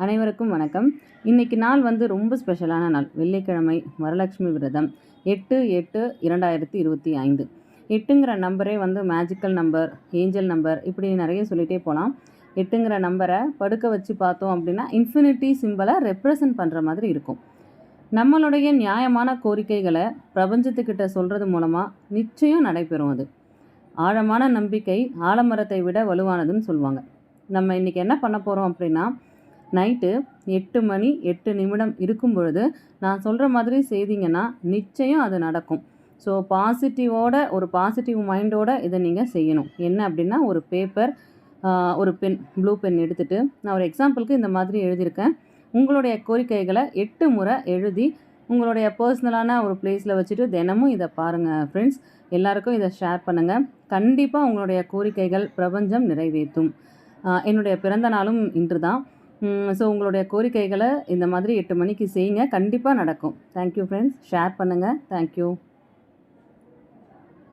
அனைவருக்கும் வணக்கம். இன்னைக்கு நாள் வந்து ரொம்ப ஸ்பெஷலான நாள். வெள்ளிக்கிழமை, வரலட்சுமி விரதம். 8/8/2025. 8ங்கிற நம்பரே வந்து மேஜிக்கல் நம்பர், ஏஞ்சல் நம்பர் இப்படி நிறைய சொல்லிட்டே போலாம். 8ங்கிற நம்பரை படுக்க வச்சு பார்த்தோம் அப்படின்னா இன்ஃபினிட்டி சிம்பலை ரெப்ரசன்ட் பண்ணுற மாதிரி இருக்கும். நம்மளுடைய நியாயமான கோரிக்கைகளை பிரபஞ்சத்துக்கிட்ட சொல்கிறது மூலமாக நிச்சயம் நடைபெறும். அது ஆழமான நம்பிக்கை ஆலமரத்தை விட வலுவானதுன்னு சொல்லுவாங்க. நம்ம இன்றைக்கி என்ன பண்ண போகிறோம் அப்படின்னா, நைட்டு 8 மணி 8 நிமிடம் இருக்கும் பொழுது நான் சொல்கிற மாதிரி செய்தீங்கன்னா நிச்சயம் அது நடக்கும். ஸோ ஒரு பாசிட்டிவ் மைண்டோடு இதை நீங்கள் செய்யணும். என்ன அப்படின்னா, ஒரு பேப்பர், ஒரு பென், ப்ளூ பென் எடுத்துகிட்டு நான் ஒரு எக்ஸாம்பிளுக்கு இந்த மாதிரி எழுதியிருக்கேன். உங்களுடைய கோரிக்கைகளை 8 முறை எழுதி உங்களுடைய பர்சனலான ஒரு பிளேஸில் வச்சுட்டு தினமும் இதை பாருங்கள் ஃப்ரெண்ட்ஸ். எல்லாருக்கும் இதை ஷேர் பண்ணுங்கள். கண்டிப்பாக உங்களுடைய கோரிக்கைகள் பிரபஞ்சம் நிறைவேற்றும். என்னுடைய பிறந்த நாளும் இன்று தான். ஸோ உங்களுடைய கோரிக்கைகளை இந்த மாதிரி 8 மணிக்கு செய்யுங்க. கண்டிப்பாக நடக்கும். Thank you friends. ஷேர் பண்ணுங்கள். தேங்க்யூ.